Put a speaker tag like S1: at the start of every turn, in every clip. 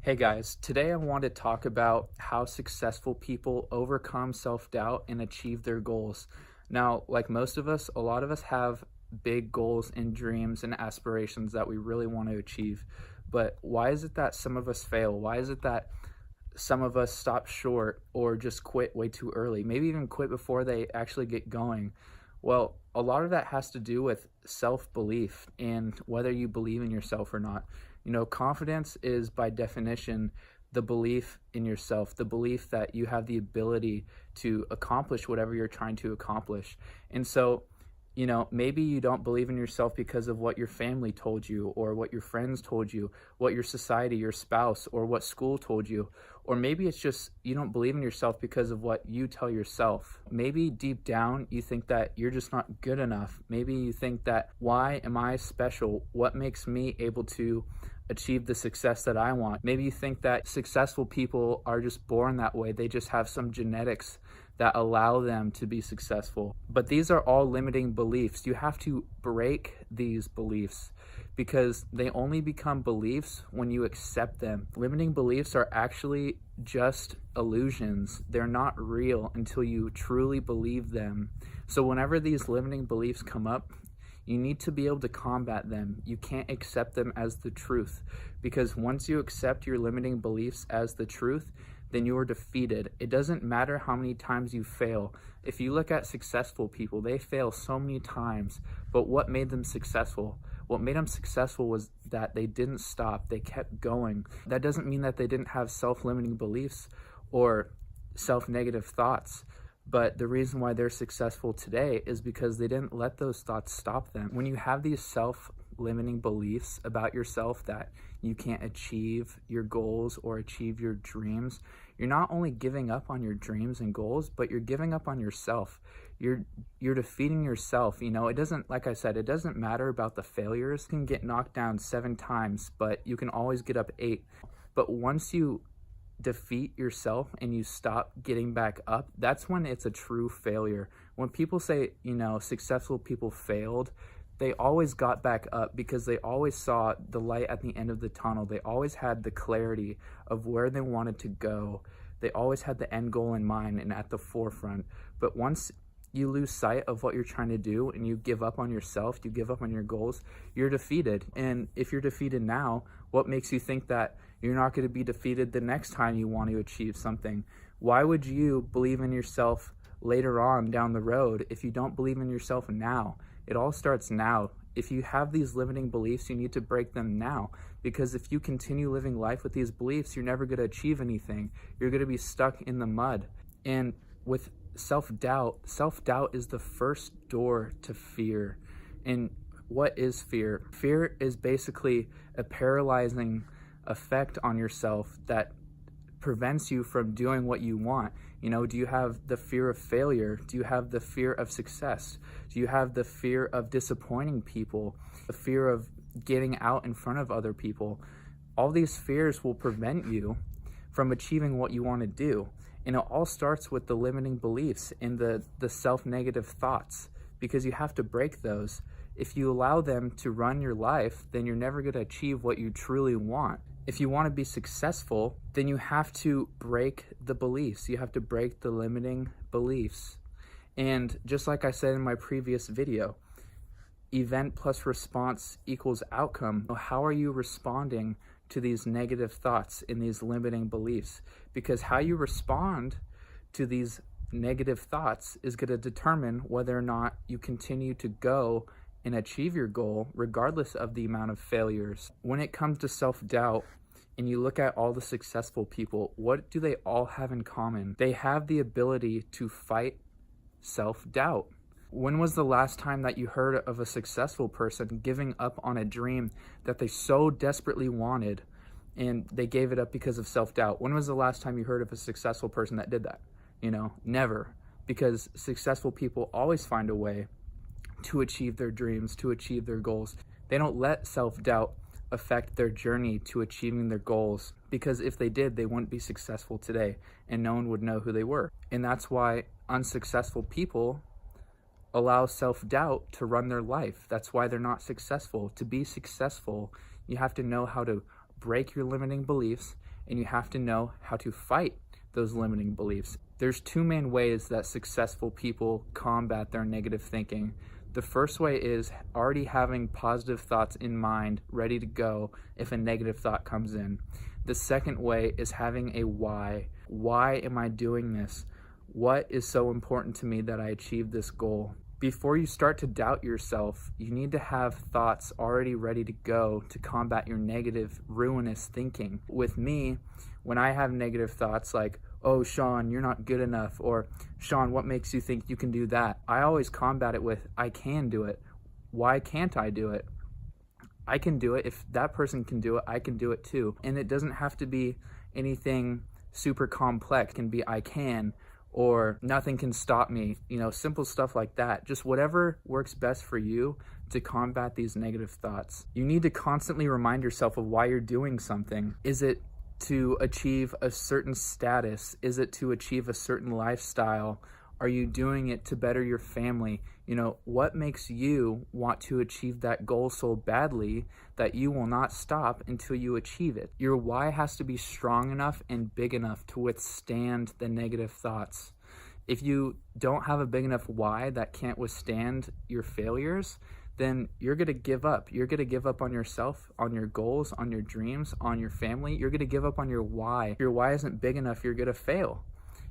S1: Hey guys, today I want to talk about how successful people overcome self-doubt and achieve their goals. Now, like most of us, a lot of us have big goals and dreams and aspirations that we really want to achieve. But why is it that some of us fail? Why is it that some of us stop short or just quit way too early? Maybe even quit before they actually get going. Well, a lot of that has to do with self-belief and whether you believe in yourself or not. Confidence is by definition the belief in yourself, the belief that you have the ability to accomplish whatever you're trying to accomplish. And so, maybe you don't believe in yourself because of what your family told you, or what your friends told you, what your society, your spouse, or what school told you. Or maybe it's just you don't believe in yourself because of what you tell yourself. Maybe deep down you think that you're just not good enough. Maybe you think that, why am I special? What makes me able to achieve the success that I want? Maybe you think that successful people are just born that way. They just have some genetics that allow them to be successful. But these are all limiting beliefs. You have to break these beliefs because they only become beliefs when you accept them. Limiting beliefs are actually just illusions. They're not real until you truly believe them. So whenever these limiting beliefs come up, you need to be able to combat them. You can't accept them as the truth, because once you accept your limiting beliefs as the truth, then you are defeated. It doesn't matter how many times you fail. If you look at successful people, they fail so many times, but what made them successful? What made them successful was that they didn't stop, they kept going. That doesn't mean that they didn't have self-limiting beliefs or self-negative thoughts. But the reason why they're successful today is because they didn't let those thoughts stop them. When you have these self-limiting beliefs about yourself that you can't achieve your goals or achieve your dreams, you're not only giving up on your dreams and goals, but you're giving up on yourself. You're defeating yourself. It doesn't, like I said, it doesn't matter about the failures. You can get knocked down 7 times, but you can always get up 8. But once you defeat yourself and you stop getting back up, that's when it's a true failure. When people say, successful people failed, they always got back up because they always saw the light at the end of the tunnel. They always had the clarity of where they wanted to go. They always had the end goal in mind and at the forefront. But once you lose sight of what you're trying to do and you give up on yourself, you give up on your goals, you're defeated. And if you're defeated now, what makes you think that you're not going to be defeated the next time you want to achieve something? Why would you believe in yourself later on down the road if you don't believe in yourself now? It all starts now. If you have these limiting beliefs, you need to break them now, because if you continue living life with these beliefs, you're never going to achieve anything. You're going to be stuck in the mud. And with self-doubt is the first door to fear. And what is fear? Fear is basically a paralyzing effect on yourself that prevents you from doing what you want. Do you have the fear of failure? Do you have the fear of success? Do you have the fear of disappointing people? The fear of getting out in front of other people? All these fears will prevent you from achieving what you want to do. And it all starts with the limiting beliefs and the self-negative thoughts, because you have to break those. If you allow them to run your life, then you're never going to achieve what you truly want. If you want to be successful, then you have to break the beliefs. You have to break the limiting beliefs. And just like I said in my previous video, event plus response equals outcome. How are you responding to these negative thoughts and these limiting beliefs? Because how you respond to these negative thoughts is going to determine whether or not you continue to go and achieve your goal, regardless of the amount of failures. When it comes to self-doubt, and you look at all the successful people, what do they all have in common? They have the ability to fight self-doubt. When was the last time that you heard of a successful person giving up on a dream that they so desperately wanted and they gave it up because of self-doubt? When was the last time you heard of a successful person that did that? Never. Because successful people always find a way to achieve their dreams, to achieve their goals. They don't let self-doubt affect their journey to achieving their goals, because if they did, they wouldn't be successful today and no one would know who they were. And that's why unsuccessful people allow self-doubt to run their life. That's why they're not successful. To be successful, you have to know how to break your limiting beliefs, and you have to know how to fight those limiting beliefs. There's two main ways that successful people combat their negative thinking. The first way is already having positive thoughts in mind, ready to go if a negative thought comes in. The second way is having a why. Why am I doing this? What is so important to me that I achieve this goal? Before you start to doubt yourself, you need to have thoughts already ready to go to combat your negative, ruinous thinking. With me, when I have negative thoughts like, oh, Shawn, you're not good enough, or Shawn, what makes you think you can do that? I always combat it with, I can do it. Why can't I do it? I can do it. If that person can do it, I can do it too. And it doesn't have to be anything super complex. It can be I can, or nothing can stop me, simple stuff like that. Just whatever works best for you to combat these negative thoughts. You need to constantly remind yourself of why you're doing something. Is it to achieve a certain status? Is it to achieve a certain lifestyle? Are you doing it to better your family? What makes you want to achieve that goal so badly that you will not stop until you achieve it? Your why has to be strong enough and big enough to withstand the negative thoughts. If you don't have a big enough why that can't withstand your failures, then you're going to give up. You're going to give up on yourself, on your goals, on your dreams, on your family. You're going to give up on your why. If your why isn't big enough, you're going to fail.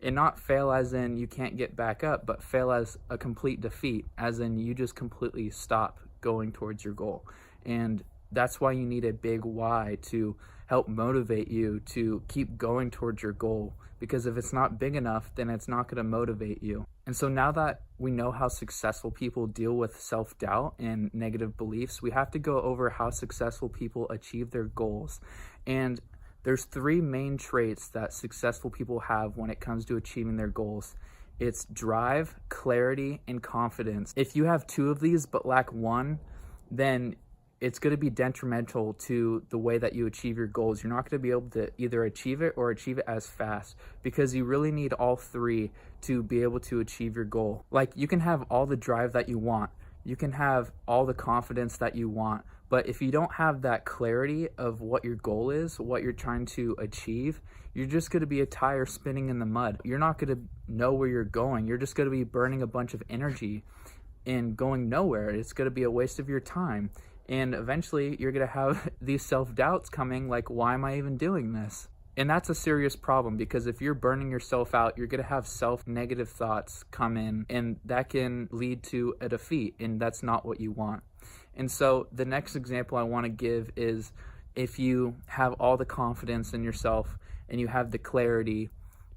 S1: And not fail as in you can't get back up, but fail as a complete defeat, as in you just completely stop going towards your goal. And that's why you need a big why to help motivate you to keep going towards your goal. Because if it's not big enough, then it's not going to motivate you. And so now that we know how successful people deal with self-doubt and negative beliefs, we have to go over how successful people achieve their goals. And there's three main traits that successful people have when it comes to achieving their goals. It's drive, clarity, and confidence. If you have two of these but lack one, then it's going to be detrimental to the way that you achieve your goals. You're not going to be able to either achieve it or achieve it as fast, because you really need all three to be able to achieve your goal. Like, you can have all the drive that you want, you can have all the confidence that you want, but if you don't have that clarity of what your goal is, what you're trying to achieve, you're just going to be a tire spinning in the mud. You're not going to know where you're going. You're just going to be burning a bunch of energy and going nowhere. It's going to be a waste of your time. And eventually you're going to have these self-doubts coming, like, why am I even doing this? And that's a serious problem, because if you're burning yourself out, you're going to have negative thoughts come in, and that can lead to a defeat, and that's not what you want. And so the next example I want to give is, if you have all the confidence in yourself and you have the clarity,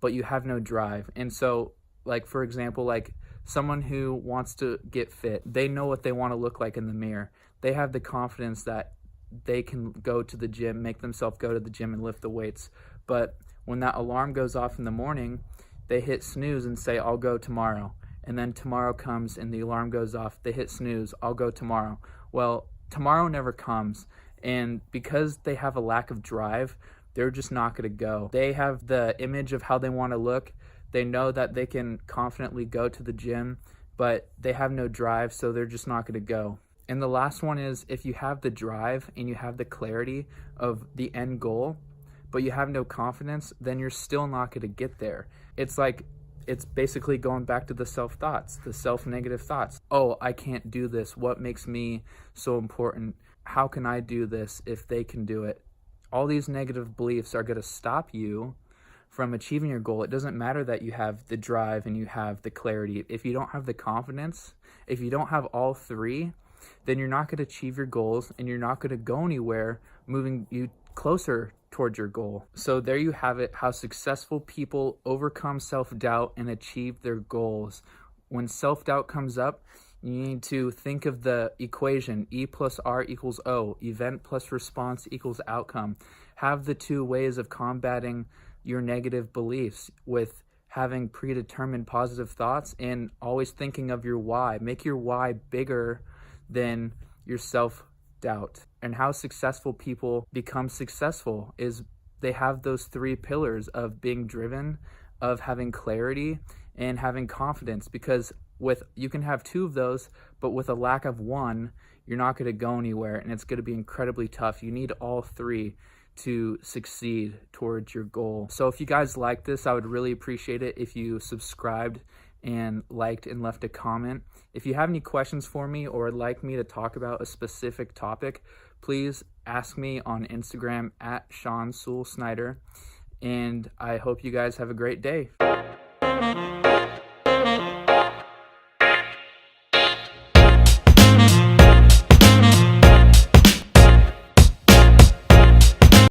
S1: but you have no drive. And so, like, for example, like someone who wants to get fit, they know what they want to look like in the mirror. They have the confidence that they can go to the gym, make themselves go to the gym and lift the weights. But when that alarm goes off in the morning, they hit snooze and say, I'll go tomorrow. And then tomorrow comes and the alarm goes off. They hit snooze, I'll go tomorrow. Well, tomorrow never comes. And because they have a lack of drive, they're just not going to go. They have the image of how they want to look. They know that they can confidently go to the gym, but they have no drive, so they're just not going to go. And the last one is, if you have the drive and you have the clarity of the end goal, but you have no confidence, then you're still not going to get there. It's basically going back to the self-thoughts, the self-negative thoughts. Oh, I can't do this. What makes me so important? How can I do this if they can do it? All these negative beliefs are going to stop you from achieving your goal. It doesn't matter that you have the drive and you have the clarity. If you don't have the confidence, if you don't have all three, then you're not going to achieve your goals, and you're not going to go anywhere moving you closer towards your goal. So there you have it, how successful people overcome self-doubt and achieve their goals. When self-doubt comes up, you need to think of the equation, E plus R equals O, event plus response equals outcome. Have the two ways of combating your negative beliefs with having predetermined positive thoughts and always thinking of your why. Make your why bigger than your self-doubt. And how successful people become successful is they have those three pillars of being driven, of having clarity, and having confidence. Because you can have two of those, but with a lack of one, you're not going to go anywhere, and it's going to be incredibly tough. You need all three to succeed towards your goal. So if you guys like this, I would really appreciate it if you subscribed and liked and left a comment. If you have any questions for me or would like me to talk about a specific topic, please ask me on Instagram at Shawn Sewell-Snyder. And I hope you guys have a great day.